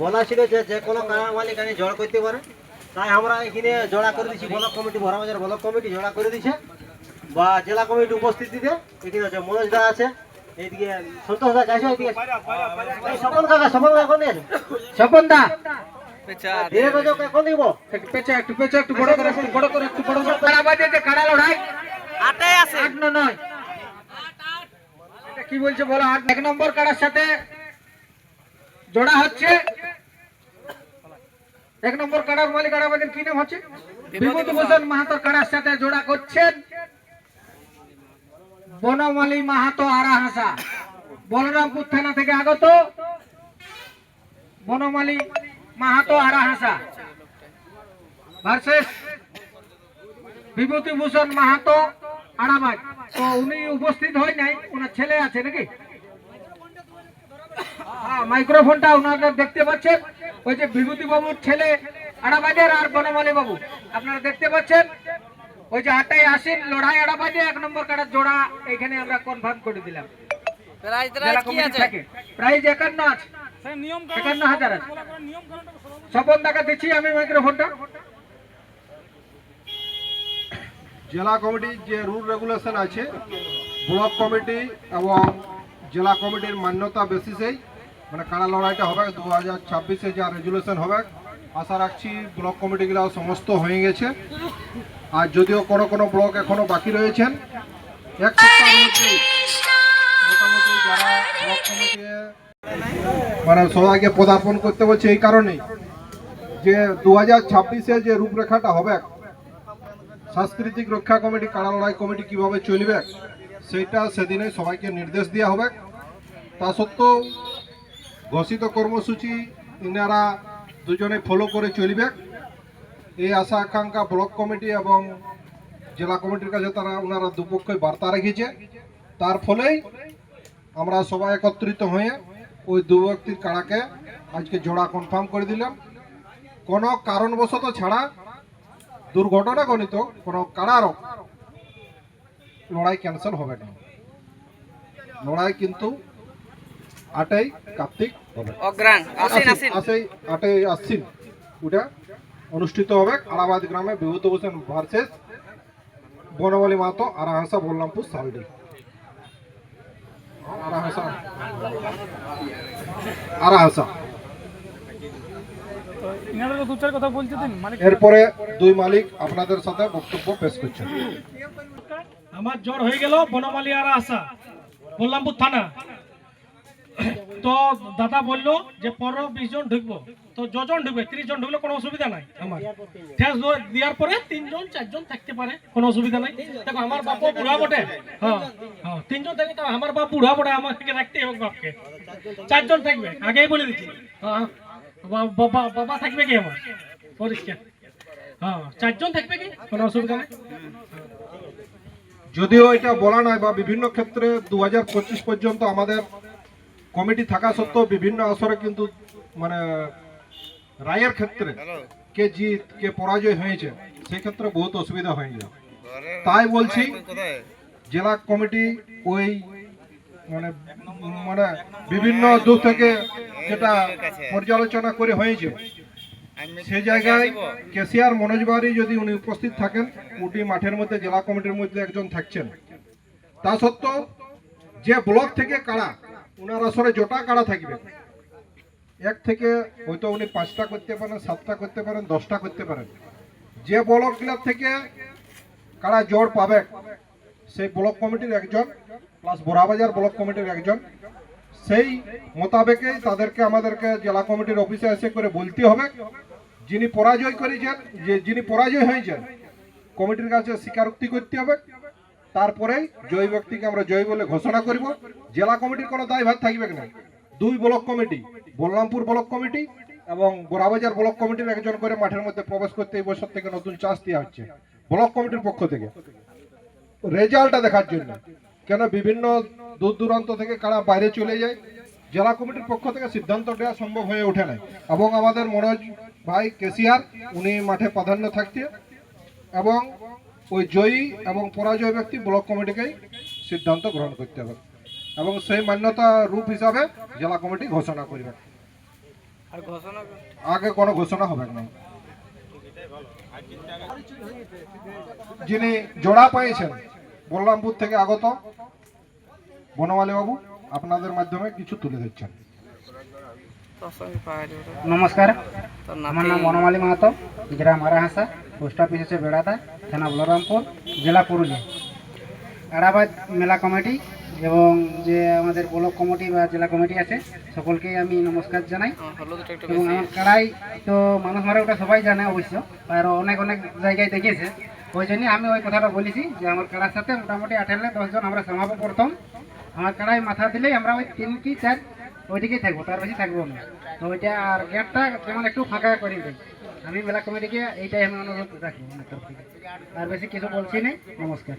বলা ছিল যে কোনো কারার মালিক আনি জড় করতে পারে, তাই আমরা এখানে জড়া করে দিচ্ছি। ব্লক কমিটি, ভরাবাজার ব্লক কমিটি জড়া করে দিচ্ছে, বা জেলা কমিটি উপস্থিতিতে এখানে আছে মনোজ দা আছে, এইদিকে সন্তোষ দা আছে, এইদিকে স্বপন কাকা, স্বপন কাকা কোন আছে? স্বপন দা ধীরে গজো কোন দিব? পেঁচা একটু বড় করে, একটু বড় করে, একটু বড় করে। কারা বাজে যে কারা লড়াই আটে আছে, 8 না 9 এটা কি বলছে বলো? 1 নম্বর কারার সাথে জোড়া হচ্ছে। 1 নম্বর কাড়ার মালিক আমাদের কি নাম হচ্ছে? বিভূতিভূষণ মাহাতোর কাড়ার সাথে জোড়া করছেন বনমালী মাহাতো আরাহাসা, বলরামপুর থানা থেকে আগত বনমালী মাহাতো আরাহাসা ভার্সেস বিভূতিভূষণ মাহাতো আরাবাজ। তো উনি উপস্থিত হয় নাই, ওনার ছেলে আছে নাকি? মাইক্রোফোনটা ওনারা দেখতে পাচ্ছেন, ওই যে বিভূতি বাবুর ছেলে আড়াবাজের আর বনমালী বাবু আপনারা দেখতে পাচ্ছেন। ওই যে 8 আসিন লড়াই আড়াবাজে 1 নম্বর কাটার জোড়া এখানে আমরা কনফার্ম করে দিলাম। প্রাইজ 51 আছে, 51,000 আছে। স্বপন দাকে দিচ্ছি আমি মাইক্রোফোনটা। জেলা কমিটির যে রুল রেগুলেশন আছে, ব্লক কমিটি এবং জেলা কমিটির মান্যতা বেসিসেই মানে কাড়া লড়াইটা হবে 2026-এ যা রেজুলেশন হবে। আশা রাখছি ব্লক কমিটিগুলো সমস্ত হয়ে গেছে, আর যদিও কোনো ব্লক এখনো বাকি রয়েছেন, 1 সপ্তাহের মধ্যেই মোটামুটি যারা ব্লক কমিটি মানে সবাইকে পদার্পণ করতে বলছে। এই কারণেই যে 2026-এ যে রূপরেখাটা হবে, সাংস্কৃতিক রক্ষা কমিটি, কাড়া লড়াই কমিটি কিভাবে চলবে সেইটা সেদিনে সবাইকে নির্দেশ দেওয়া হবে। তা সত্ত্বেও ঘোষিত কর্মসূচি ইনারা দুজনে ফলো করে চলবে, এই আশা আকাঙ্ক্ষা ব্লক কমিটি এবং জেলা কমিটির কাছে তারা ওনারা দুপক্ষই বার্তা রেখেছে। তার ফলেই আমরা সবাই একত্রিত হয়ে ওই 2 ব্যক্তির কাড়াকে আজকে জোড়া কনফার্ম করে দিলাম। কোনো কারণবশত ছাড়া দুর্ঘটনা গণিত কোনো কাড়ারও লড়াই ক্যান্সেল হবে না। লড়াই কিন্তু 8ই কার্তিক হবে, 8ই আশ্বিন ওটা অনুষ্ঠিত হবে আরাবাদ গ্রামে, বিভূতিভূষণ ভার্সেস বনমালী মাহাতো আরাহাসা, বলরামপুর সালডি। আরাহাসা এরপরে 2 মালিক আপনাদের সাথে বক্তব্য পেশ করছেন। আমার জ্বর হয়ে গেল বনমালী আরাহাসা, বলরামপুর থানা। তো দাদা বললো যে 15-20 জন ঢুকবো, তো যজন ঢুকবে 30 জন ঢুকলে কোনো অসুবিধা নাই। আমার ঠেস দেওয়ার পরে 3 জন 4 জন থাকতে পারে, কোনো অসুবিধা নাই। দেখো আমার বাপ বুড়া বটে, হ্যাঁ 3 জন থাকবে, তো আমার বাপ বুড়া বটে, আমার থেকে রাখতে হবে বাপকে। 4 জন থাকবে, আগেই বলে দিচ্ছি। বাবা থাকবে কি আমার পরিষ্কার, 4 জন থাকবে কি, কোনো অসুবিধা নাই। যদিও এটা বলা নয় বা বিভিন্ন ক্ষেত্রে 2025 পর্যন্ত আমাদের কমিটি থাকা সত্ত্বেও বিভিন্ন আসরে কিন্তু মানে রায়ের ক্ষেত্রে কে জিত কে পরাজয় হয়েছে, সেই ক্ষেত্রে বহুত অসুবিধা হয়ে যায়। তাই বলছি জেলা কমিটি ওই মানে মানে বিভিন্ন দিক থেকে যেটা পর্যালোচনা করে হয়েছে, সেই জায়গায় কেসিআর মনোজ বাড়ি যদি উনি উপস্থিত থাকেন, উনি মাঠের মধ্যে জেলা কমিটির মধ্যে একজন থাকছেন। তা সত্ত্বেও যে ব্লক থেকে কাড়া উনার আসরে জোটা কাড়া থাকবে, 1 থেকে হয়তো উনি 5টা করতে পারেন, 7টা করতে পারেন, 10টা করতে পারেন। যে ব্লকগুলো থেকে কাড়া জোর পাবে সেই ব্লক কমিটির একজন প্লাস বড়াবাজার ব্লক কমিটির একজন, সেই মোতাবেকই তাদেরকে আমাদেরকে জেলা কমিটির অফিসে এসে করে বলতে হবে। যিনি পরাজয় করেছেন, যিনি পরাজয় হয়েছেন, কমিটির কাছে স্বীকারোক্তি করতে হবে। তারপরেই জয়ী ব্যক্তিকে আমরা জয়ী বলে ঘোষণা করব। জেলা কমিটির কোনো দায়ভার থাকবে না। 2 block committee, Balarampur block committee এবং বড়াবাজার ব্লক কমিটির একজন করে মাঠের মধ্যে প্রবেশ করতে এই বছর থেকে নতুন চার্জ দেওয়া হচ্ছে ব্লক কমিটির পক্ষ থেকে, রেজাল্টটা দেখার জন্য। কেন বিভিন্ন দূর দূরান্ত থেকে কারা বাইরে চলে যায়, জেলা কমিটির পক্ষ থেকে সিদ্ধান্ত নেওয়া সম্ভব হয়ে ওঠে না। এবং আমাদের মনোজ ভাই কেসিআর উনি মাঠে প্রাধান্য থাকতে, এবং ওই জয়ী এবং পরাজয় ব্যক্তি ব্লক কমিটিকেই সিদ্ধান্ত গ্রহণ করতে হবে। এবং সেই মান্যতা রূপ হিসাবে জেলা কমিটি ঘোষণা করবে। আগে কোনো ঘোষণা হবে না। যিনি জোড়া পেয়েছেন বলরামপুর থেকে আগত বনমালী বাবু আপনাদের মাধ্যমে কিছু তুলে ধরছেন। নমস্কার, আমার নাম বনমালী মাহাতো, গ্রাম আরাহাসা, পোস্ট অফিস হচ্ছে বেড়াদা, থানা বলরামপুর, জেলা পুরুলিয়া। আরাবাদ মেলা কমিটি এবং যে আমাদের ব্লক কমিটি বা জেলা কমিটি আছে সকলকেই আমি নমস্কার জানাই। এবং আমার কাড়াই তো মানুষ মারা ওটা সবাই জানে অবশ্য, আর অনেক অনেক জায়গায় দেখেছে। ওই জন্য আমি ওই কথাটা বলেছি যে আমার কাড়ার সাথে মোটামুটি 8-10 জন আমরা সমাপো প্রথম। আমার কাড়াই মাথা দিলেই আমরা ওই 3 কি 4 ওইদিকেই থাকবো, তার বেশি থাকবো না। তো ওইটা আর গেটটা যেমন একটু ফাঁকা করে দিই। আমি মেলা কমিটিকে এইটাই আমি অনুরোধ রাখবো আমার তরফ থেকে। আর বেশি কিছু বলছি না। নমস্কার।